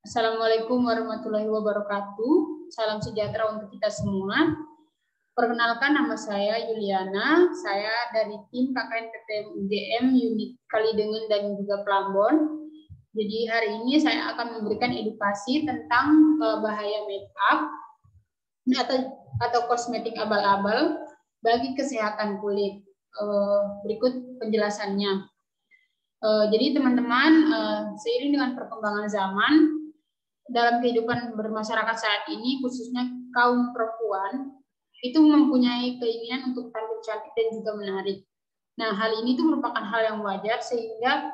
Assalamualaikum warahmatullahi wabarakatuh. Salam sejahtera untuk kita semua. Perkenalkan, nama saya Yuliana. Saya dari tim KKN-PTN UGM Unit Kalidengen dan juga Plambon. Jadi hari ini saya akan memberikan edukasi tentang bahaya make up atau kosmetik abal-abal bagi kesehatan kulit. Berikut penjelasannya. Jadi teman-teman, seiring dengan perkembangan zaman, dalam kehidupan bermasyarakat saat ini, khususnya kaum perempuan, itu mempunyai keinginan untuk tampil cantik dan juga menarik. Nah, hal ini tuh merupakan hal yang wajar, sehingga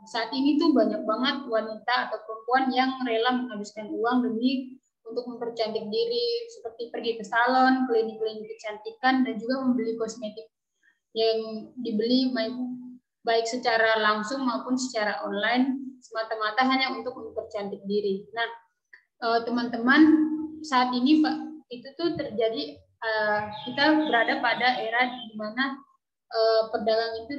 saat ini tuh banyak banget wanita atau perempuan yang rela menghabiskan uang demi untuk mempercantik diri, seperti pergi ke salon, klinik-klinik kecantikan, dan juga membeli kosmetik yang dibeli baik secara langsung maupun secara online, semata-mata hanya untuk mempercantik diri. Nah, teman-teman, saat ini Pak, itu tuh terjadi, kita berada pada era di mana perdagangan itu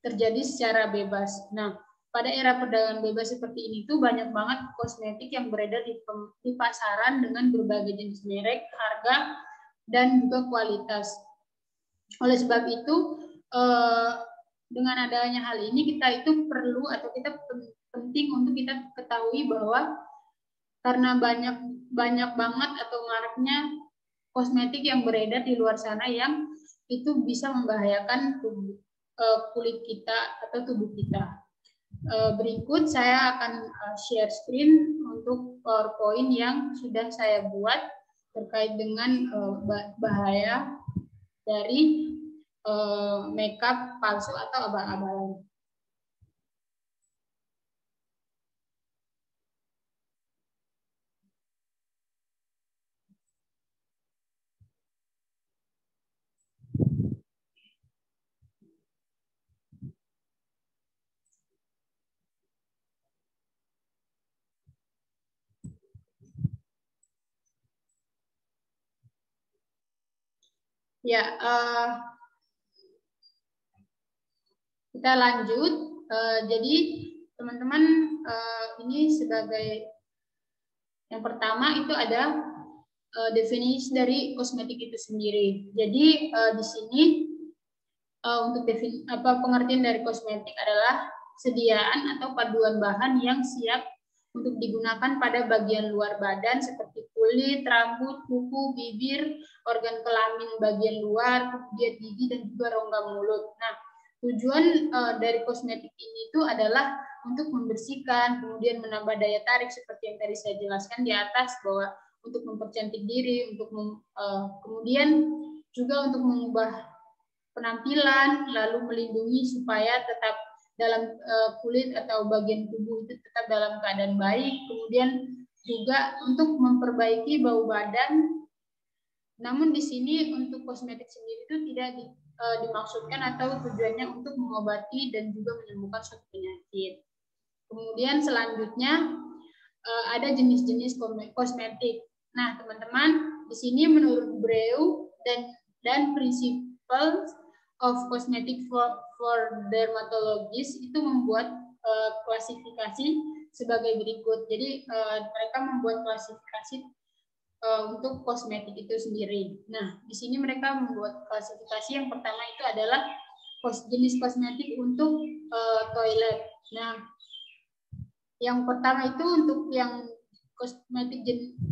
terjadi secara bebas. Nah, pada era perdagangan bebas seperti ini tuh banyak banget kosmetik yang beredar di pasaran dengan berbagai jenis merek, harga, dan juga kualitas. Oleh sebab itu, dengan adanya hal ini kita itu perlu atau kita penting untuk kita ketahui bahwa karena banyak banget atau maraknya kosmetik yang beredar di luar sana yang itu bisa membahayakan kulit kita atau tubuh kita. Berikut saya akan share screen untuk PowerPoint yang sudah saya buat terkait dengan bahaya dari makeup palsu atau abal-abalan. Ya, kita lanjut. Jadi teman-teman, ini sebagai yang pertama itu ada definisi dari kosmetik itu sendiri. Jadi di sini untuk pengertian dari kosmetik adalah sediaan atau paduan bahan yang siap untuk digunakan pada bagian luar badan seperti kulit, rambut, kuku, bibir, organ kelamin bagian luar, kemudian gigi dan juga rongga mulut. Nah, tujuan dari kosmetik ini itu adalah untuk membersihkan, kemudian menambah daya tarik seperti yang tadi saya jelaskan di atas, bahwa untuk mempercantik diri, untuk kemudian juga untuk mengubah penampilan, lalu melindungi supaya tetap dalam kulit atau bagian tubuh itu tetap dalam keadaan baik, kemudian juga untuk memperbaiki bau badan. Namun di sini untuk kosmetik sendiri itu tidak dimaksudkan atau tujuannya untuk mengobati dan juga menyembuhkan suatu penyakit. Kemudian selanjutnya ada jenis-jenis kosmetik. Nah, teman-teman, di sini menurut Breu dan Principles of Cosmetic for Dermatologists itu membuat klasifikasi sebagai berikut. Jadi mereka membuat klasifikasi untuk kosmetik itu sendiri. Nah, di sini mereka membuat klasifikasi yang pertama itu adalah jenis kosmetik untuk toilet. Nah, yang pertama itu untuk yang kosmetik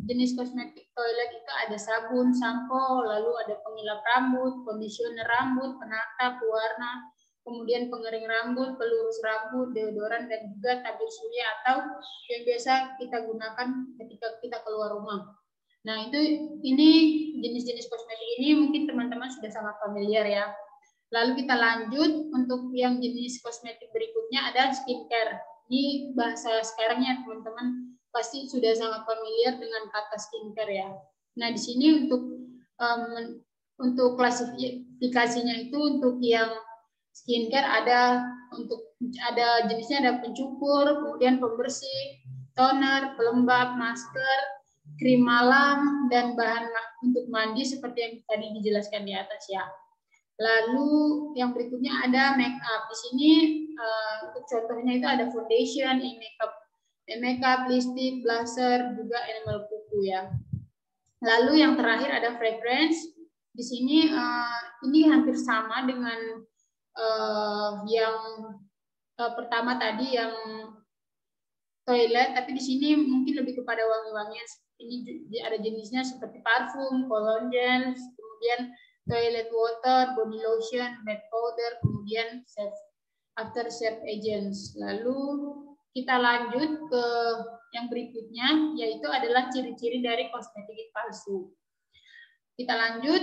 jenis kosmetik toilet itu ada sabun, sampo, lalu ada pengilap rambut, kondisioner rambut, penata, pewarna, kemudian pengering rambut, pelurus rambut, deodoran, dan juga tabir surya atau yang biasa kita gunakan ketika kita keluar rumah. Nah, ini jenis-jenis kosmetik ini mungkin teman-teman sudah sangat familiar ya. Lalu kita lanjut untuk yang jenis kosmetik berikutnya ada skincare. Ini bahasa sekarangnya teman-teman pasti sudah sangat familiar dengan kata skincare ya. Nah, di sini untuk klasifikasinya itu untuk yang skincare ada jenisnya, ada pencukur, kemudian pembersih, toner, pelembab, masker, krim malam, dan bahan untuk mandi seperti yang tadi dijelaskan di atas ya. Lalu yang berikutnya ada make up. Di sini untuk contohnya itu ada foundation, makeup, lipstick, blusher, juga enamel kuku ya. Lalu yang terakhir ada fragrance. Di sini ini hampir sama dengan yang pertama tadi yang toilet, tapi di sini mungkin lebih kepada wangi-wangian. Ini ada jenisnya seperti parfum, cologne gel, kemudian toilet water, body lotion, bath powder, kemudian after shave agents. Lalu kita lanjut ke yang berikutnya, yaitu adalah ciri-ciri dari kosmetik palsu. Kita lanjut,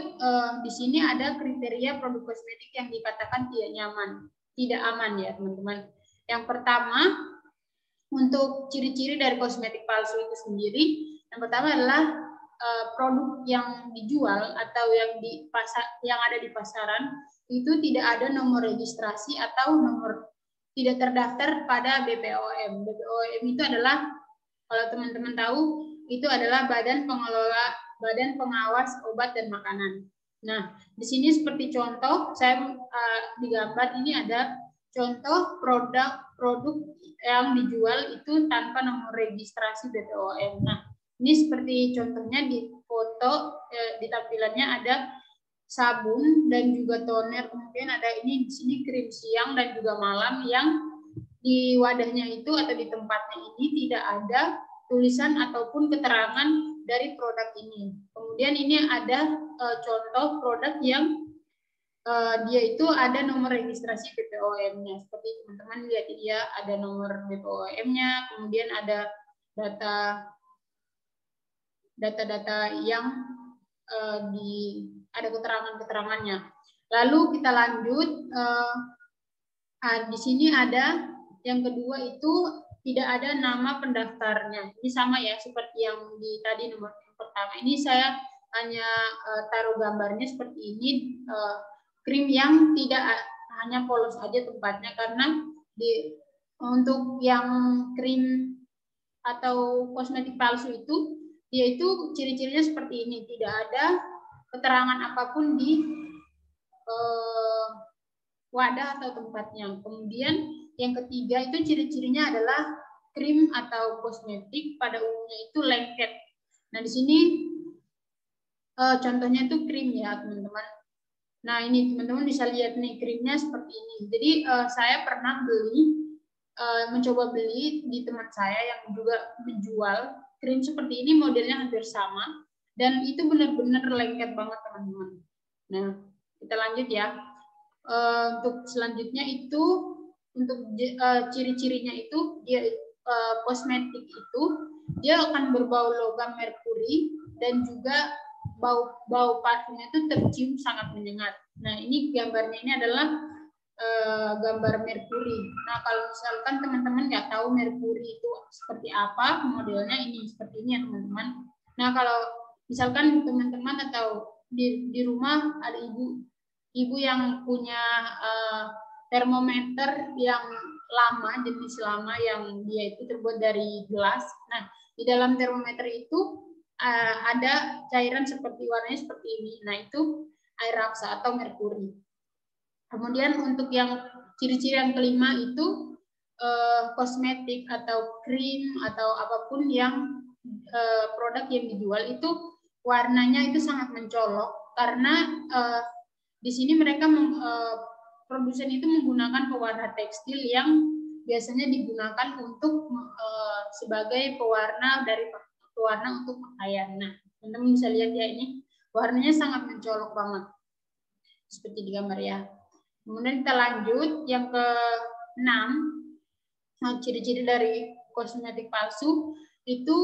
di sini ada kriteria produk kosmetik yang dikatakan tidak aman ya teman-teman. Yang pertama, untuk ciri-ciri dari kosmetik palsu itu sendiri, yang pertama adalah produk yang dijual atau yang ada di pasaran itu tidak ada nomor registrasi atau nomor tidak terdaftar pada BPOM. BPOM itu adalah, kalau teman-teman tahu, itu adalah Badan Pengawas Obat dan Makanan. Nah, di sini seperti contoh, saya di gambar ini ada contoh produk yang dijual itu tanpa nomor registrasi BPOM. Nah, ini seperti contohnya di foto, di tampilannya ada sabun dan juga toner, kemudian ada ini di sini krim siang dan juga malam, yang di wadahnya itu atau di tempatnya ini tidak ada tulisan ataupun keterangan dari produk ini. Kemudian ini ada contoh produk yang dia itu ada nomor registrasi BPOM-nya. Seperti teman-teman lihat ya, ada nomor BPOM-nya, kemudian ada data-data yang ada keterangan-keterangannya. Lalu kita lanjut, di sini ada yang kedua itu tidak ada nama pendaftarnya. Ini sama ya seperti yang di tadi nomor yang pertama. Ini saya hanya taruh gambarnya seperti ini, krim yang tidak hanya polos aja tempatnya, karena untuk yang krim atau kosmetik palsu itu, dia itu ciri-cirinya seperti ini, tidak ada keterangan apapun di wadah atau tempatnya. Kemudian yang ketiga itu ciri-cirinya adalah krim atau kosmetik pada umumnya itu lengket. Nah, di sini contohnya itu krim ya, teman-teman. Nah, ini teman-teman bisa lihat nih krimnya seperti ini. Jadi saya pernah mencoba beli di teman saya yang juga menjual krim seperti ini, modelnya hampir sama, dan itu benar-benar lengket banget teman-teman. Nah, kita lanjut ya. Untuk selanjutnya itu untuk ciri-cirinya itu dia kosmetik itu dia akan berbau logam merkuri dan juga bau parfumnya itu tercium sangat menyengat. Nah, ini gambarnya ini adalah gambar merkuri. Nah, kalau misalkan teman-teman nggak tahu merkuri itu seperti apa modelnya, ini seperti ini ya teman-teman. Nah, kalau misalkan teman-teman atau di rumah ada ibu yang punya termometer yang lama, jenis lama yang dia itu terbuat dari gelas. Nah, di dalam termometer itu ada cairan seperti warnanya seperti ini. Nah, itu air raksa atau merkuri. Kemudian untuk yang ciri-ciri yang kelima itu kosmetik atau krim atau apapun yang produk yang dijual itu warnanya itu sangat mencolok, karena di sini mereka produsen itu menggunakan pewarna tekstil yang biasanya digunakan untuk sebagai pewarna untuk pakaian. Nah, teman-teman bisa lihat ya, ini warnanya sangat mencolok banget seperti di gambar ya. Kemudian kita lanjut yang ke-6, ciri-ciri dari kosmetik palsu itu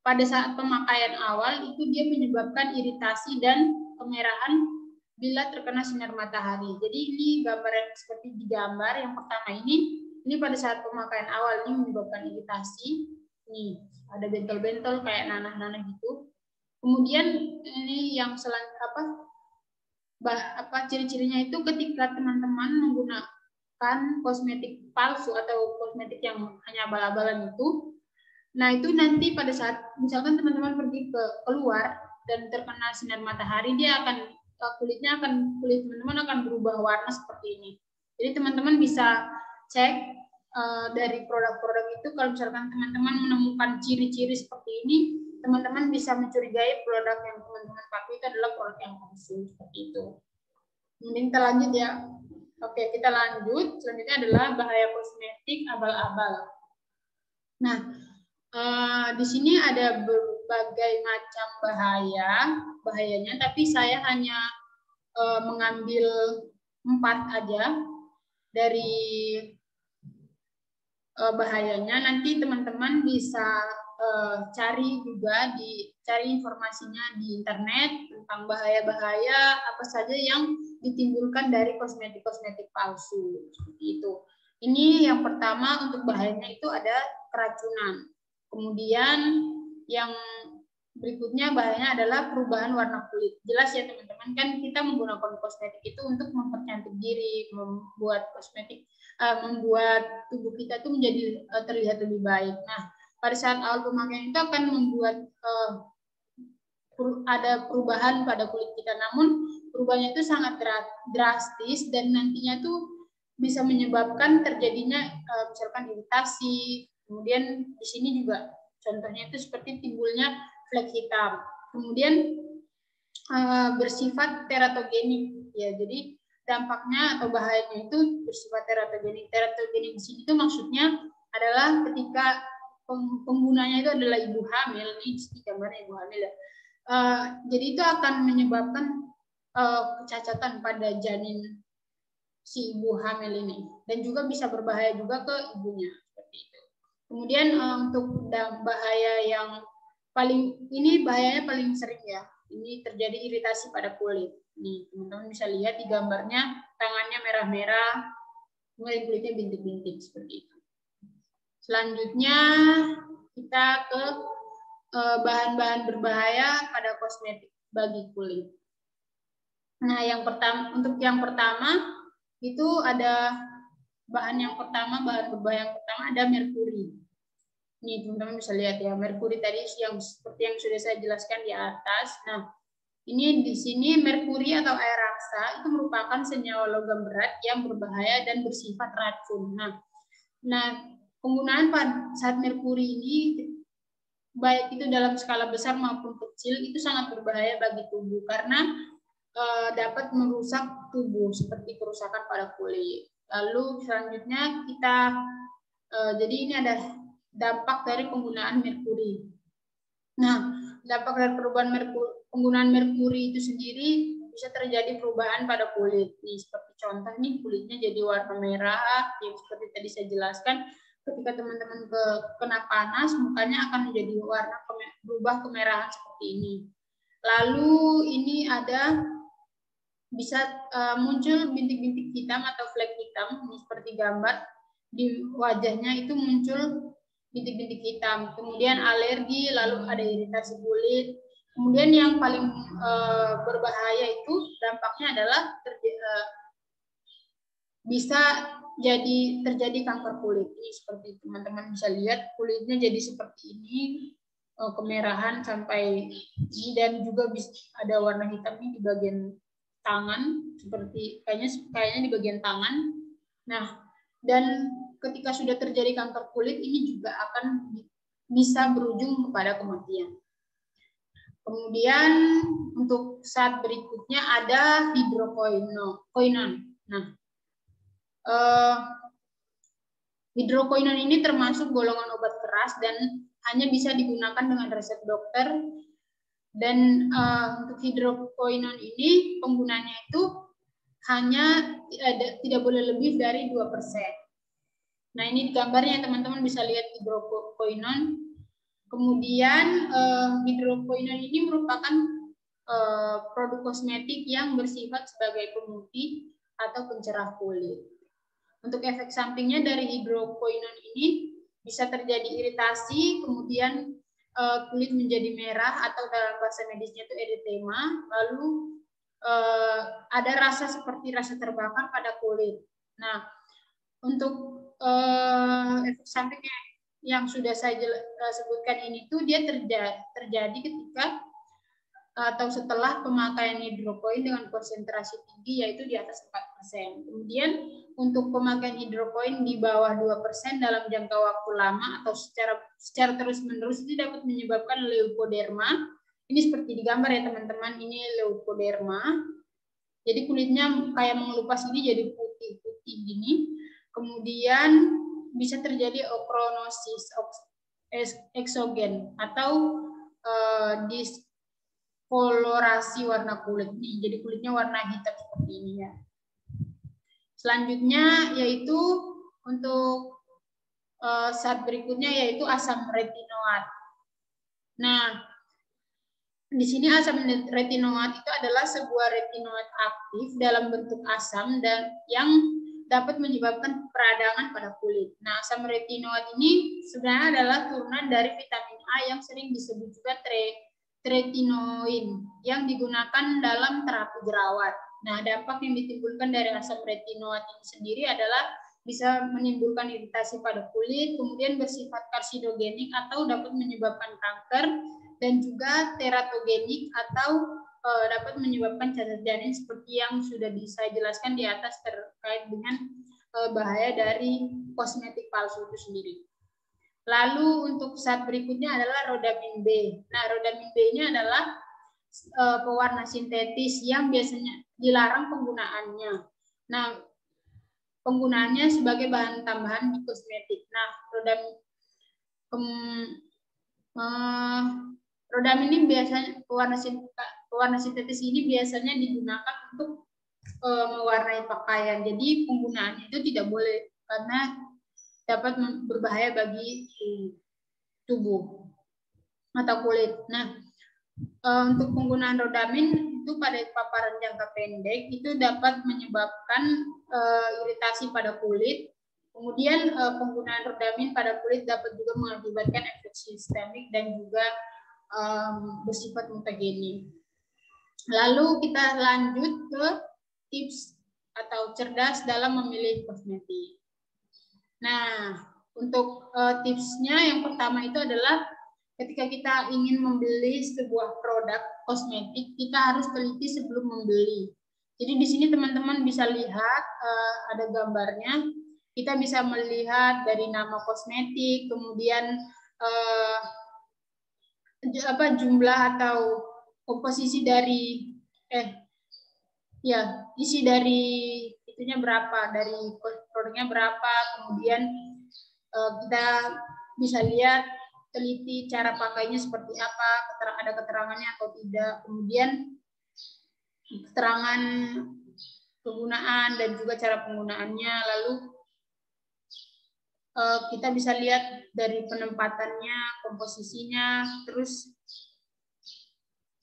pada saat pemakaian awal itu dia menyebabkan iritasi dan kemerahan bila terkena sinar matahari. Jadi ini gambaran seperti di gambar yang pertama ini pada saat pemakaian awal ini menyebabkan iritasi. Nih, ada bentol-bentol kayak nanah-nanah gitu. Kemudian ini yang ciri-cirinya itu ketika teman-teman menggunakan kosmetik palsu atau kosmetik yang hanya abal-abalan itu, nah itu nanti pada saat misalkan teman-teman pergi keluar dan terkena sinar matahari, dia akan kulit teman-teman akan berubah warna seperti ini. Jadi teman-teman bisa cek dari produk-produk itu, kalau misalkan teman-teman menemukan ciri-ciri seperti ini, teman-teman bisa mencurigai produk yang teman-teman pakai itu adalah produk yang palsu seperti itu. Kemudian kita lanjut ya. Oke, kita lanjut. Selanjutnya adalah bahaya kosmetik abal-abal. Nah, di sini ada berbagai macam bahayanya, tapi saya hanya mengambil 4 aja dari bahayanya. Nanti teman-teman bisa cari informasinya di internet tentang bahaya-bahaya apa saja yang ditimbulkan dari kosmetik-kosmetik palsu seperti itu. Ini yang pertama, untuk bahayanya itu ada keracunan. Kemudian yang berikutnya bahayanya adalah perubahan warna kulit. Jelas ya teman-teman, kan kita menggunakan kosmetik itu untuk mempercantik diri, membuat tubuh kita itu menjadi terlihat lebih baik. Nah, pada saat awal pemakaian itu akan membuat ada perubahan pada kulit kita, namun perubahannya itu sangat drastis dan nantinya tuh bisa menyebabkan terjadinya misalkan iritasi. Kemudian di sini juga contohnya itu seperti timbulnya flek hitam. Kemudian bersifat teratogenik ya, jadi dampaknya atau bahayanya itu bersifat teratogenik. Teratogenik di sini itu maksudnya adalah ketika penggunanya itu adalah ibu hamil, ini gambarnya ibu hamil ya. Jadi itu akan menyebabkan kecacatan pada janin si ibu hamil ini, dan juga bisa berbahaya juga ke ibunya seperti itu. Kemudian untuk bahaya yang bahayanya paling sering ya, ini terjadi iritasi pada kulit. Nih teman-teman bisa lihat di gambarnya, tangannya merah-merah, kemudian kulitnya bintik-bintik seperti itu. Selanjutnya kita ke bahan-bahan berbahaya pada kosmetik bagi kulit. Nah, untuk yang pertama itu ada bahan berbahaya yang pertama ada merkuri. Nih teman-teman bisa lihat ya, merkuri tadi yang seperti yang sudah saya jelaskan di atas. Nah, ini di sini merkuri atau air raksa itu merupakan senyawa logam berat yang berbahaya dan bersifat racun. Nah, penggunaan saat merkuri ini baik itu dalam skala besar maupun kecil itu sangat berbahaya bagi tubuh karena dapat merusak tubuh seperti kerusakan pada kulit. Lalu selanjutnya jadi ini ada dampak dari penggunaan merkuri. Nah, dampak dari penggunaan merkuri itu sendiri bisa terjadi perubahan pada kulit. Nih seperti contoh nih, kulitnya jadi warna merah yang seperti tadi saya jelaskan. Ketika teman-teman kena panas, mukanya akan menjadi berubah kemerahan seperti ini. Lalu ini bisa muncul bintik-bintik hitam atau flek hitam, seperti gambar di wajahnya itu muncul bintik-bintik hitam. Kemudian alergi, lalu ada iritasi kulit. Kemudian yang paling berbahaya itu dampaknya adalah bisa terjadi kanker kulit. Ini seperti teman-teman bisa lihat, kulitnya jadi seperti ini, kemerahan sampai ini, dan juga bisa ada warna hitam di bagian tangan, seperti kayaknya di bagian tangan. Nah, dan ketika sudah terjadi kanker kulit ini juga akan bisa berujung kepada kematian. Kemudian untuk saat berikutnya ada hidrokoinon. Nah, hidrokoinon ini termasuk golongan obat keras dan hanya bisa digunakan dengan resep dokter. Dan untuk hidrokoinon ini penggunanya itu hanya tidak boleh lebih dari 2%. Nah, ini gambarnya teman-teman bisa lihat hidrokoinon. Kemudian hidrokoinon ini merupakan produk kosmetik yang bersifat sebagai pemutih atau pencerah kulit. Untuk efek sampingnya dari hidrokoinon ini bisa terjadi iritasi, kemudian kulit menjadi merah atau dalam bahasa medisnya itu eritema, lalu ada rasa seperti rasa terbakar pada kulit. Nah, untuk efek sampingnya yang sudah saya sebutkan ini tuh dia terjadi ketika atau setelah pemakaian hidropoin dengan konsentrasi tinggi yaitu di atas 4%. Kemudian untuk pemakaian hidropoin di bawah 2% dalam jangka waktu lama atau secara terus-menerus itu dapat menyebabkan leukoderma. Ini seperti di gambar ya teman-teman, ini leukoderma. Jadi kulitnya kayak mengelupas ini jadi putih-putih gini. Kemudian bisa terjadi okronosis eksogen atau diskolorasi warna kulit nih. Jadi kulitnya warna hitam seperti ini ya. Selanjutnya yaitu untuk zat berikutnya yaitu asam retinoat. Nah, di sini asam retinoat itu adalah sebuah retinoat aktif dalam bentuk asam dan yang dapat menyebabkan peradangan pada kulit. Nah, asam retinoat ini sebenarnya adalah turunan dari vitamin A yang sering disebut juga tretinoin yang digunakan dalam terapi jerawat. Nah, dampak yang ditimbulkan dari asam retinoat ini sendiri adalah bisa menimbulkan iritasi pada kulit, kemudian bersifat karsinogenik atau dapat menyebabkan kanker, dan juga teratogenik atau dapat menyebabkan cacat janin seperti yang sudah saya jelaskan di atas terkait dengan bahaya dari kosmetik palsu itu sendiri. Lalu untuk zat berikutnya adalah rodamin B. Nah, rodamin B ini adalah pewarna sintetis yang biasanya dilarang penggunaannya. Nah, penggunaannya sebagai bahan tambahan di kosmetik. Nah, rodamin ini biasanya pewarna sintetis ini biasanya digunakan untuk mewarnai pakaian. Jadi penggunaannya itu tidak boleh karena dapat berbahaya bagi tubuh atau kulit. Nah, untuk penggunaan rodamin itu pada paparan jangka pendek itu dapat menyebabkan iritasi pada kulit. Kemudian penggunaan rodamin pada kulit dapat juga mengakibatkan efek sistemik dan juga bersifat mutagenik. Lalu kita lanjut ke tips atau cerdas dalam memilih kosmetik. Nah, untuk tipsnya yang pertama itu adalah ketika kita ingin membeli sebuah produk kosmetik, kita harus teliti sebelum membeli. Jadi di sini teman-teman bisa lihat ada gambarnya. Kita bisa melihat dari nama kosmetik, kemudian jumlah atau komposisi dari isi dari itunya berapa, dari produknya berapa, kemudian kita bisa lihat teliti cara pakainya seperti apa, ada keterangannya atau tidak, kemudian keterangan penggunaan dan juga cara penggunaannya, lalu kita bisa lihat dari penempatannya, komposisinya, terus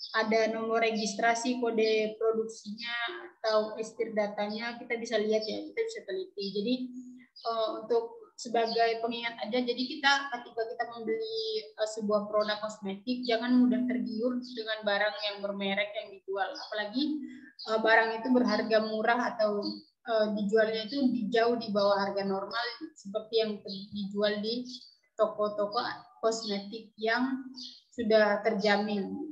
ada nomor registrasi, kode produksinya, atau estir datanya, kita bisa lihat ya, kita bisa teliti. Jadi untuk sebagai pengingat aja, jadi ketika kita membeli sebuah produk kosmetik, jangan mudah tergiur dengan barang yang bermerek yang dijual, apalagi barang itu berharga murah atau dijualnya itu jauh di bawah harga normal seperti yang dijual di toko-toko kosmetik yang sudah terjamin.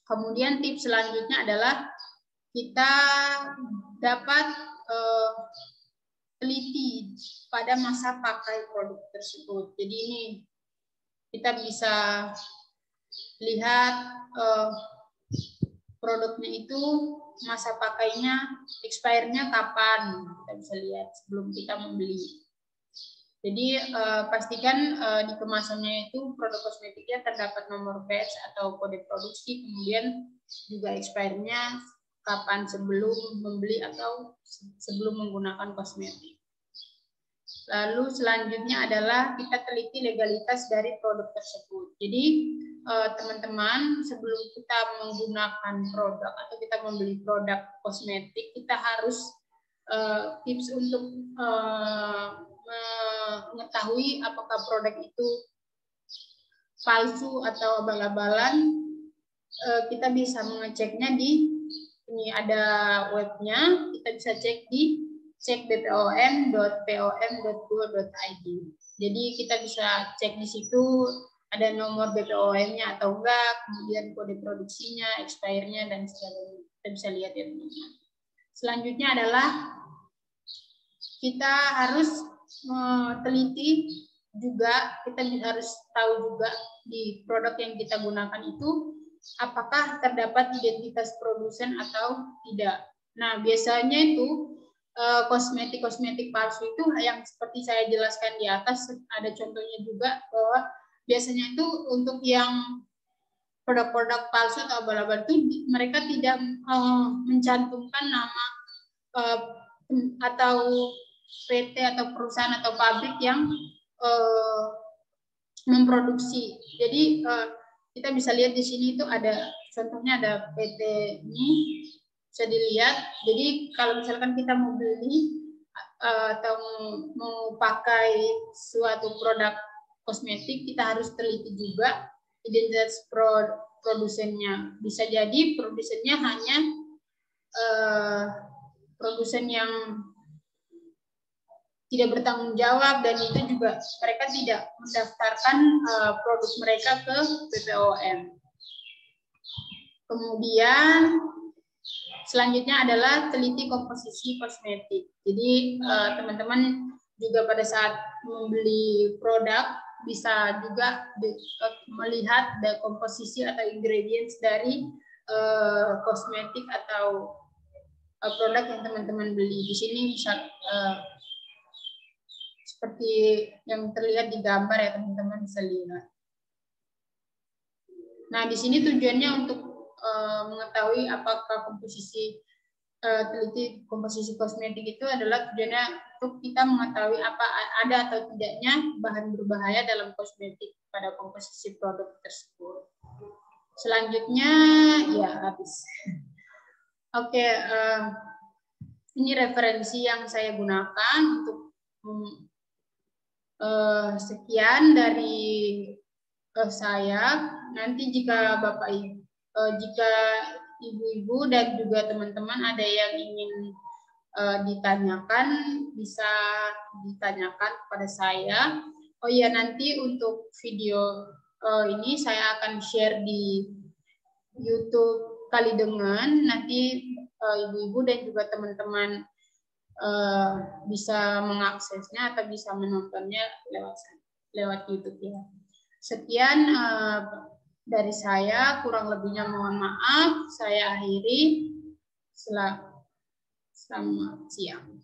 Kemudian tips selanjutnya adalah kita dapat teliti pada masa pakai produk tersebut. Jadi ini kita bisa lihat produknya itu masa pakainya, expire-nya kapan, kita bisa lihat sebelum kita membeli. Jadi pastikan di kemasannya itu produk kosmetiknya terdapat nomor batch atau kode produksi, kemudian juga expire-nya kapan sebelum membeli atau sebelum menggunakan kosmetik. Lalu selanjutnya adalah kita teliti legalitas dari produk tersebut. Jadi teman-teman, sebelum kita menggunakan produk atau kita membeli produk kosmetik, kita harus tips untuk mengetahui apakah produk itu palsu atau abal-abalan. Kita bisa mengeceknya di ini ada webnya, kita bisa cek di cekbpom.pom.go.id. Jadi kita bisa cek di situ ada nomor BPOM-nya atau enggak, kemudian kode produksinya, expirednya, dan sebagainya. Kita bisa lihat ya teman-teman. Selanjutnya adalah kita harus teliti juga, kita harus tahu juga di produk yang kita gunakan itu apakah terdapat identitas produsen atau tidak. Nah, biasanya itu kosmetik palsu itu yang seperti saya jelaskan di atas, ada contohnya juga bahwa biasanya itu untuk yang produk-produk palsu atau abal-abal itu mereka tidak mencantumkan nama atau PT atau perusahaan atau pabrik yang memproduksi. Jadi kita bisa lihat di sini itu ada contohnya, ada PT ini bisa dilihat. Jadi kalau misalkan kita mau beli atau mau pakai suatu produk kosmetik, kita harus teliti juga identitas produsennya. Bisa jadi produsennya hanya produsen yang tidak bertanggung jawab, dan itu juga mereka tidak mendaftarkan produk mereka ke BPOM. Kemudian selanjutnya adalah teliti komposisi kosmetik. Jadi teman-teman juga pada saat membeli produk bisa juga melihat komposisi atau ingredients dari kosmetik atau produk yang teman-teman beli. Di sini bisa seperti yang terlihat di gambar ya teman-teman bisa lihat. Nah, di sini tujuannya untuk mengetahui apakah teliti komposisi kosmetik itu adalah tujuannya untuk kita mengetahui apa ada atau tidaknya bahan berbahaya dalam kosmetik pada komposisi produk tersebut. Selanjutnya ya habis. Oke, ini referensi yang saya gunakan untuk sekian dari saya. Nanti jika Bapak Ibu, jika Ibu-ibu dan juga teman-teman ada yang ingin ditanyakan, bisa ditanyakan kepada saya. Oh iya, nanti untuk video ini saya akan share di YouTube Kalidengan. Nanti Ibu-ibu dan juga teman-teman bisa mengaksesnya atau bisa menontonnya lewat YouTube ya. Sekian dari saya, kurang lebihnya mohon maaf. Saya akhiri. Selamat siang.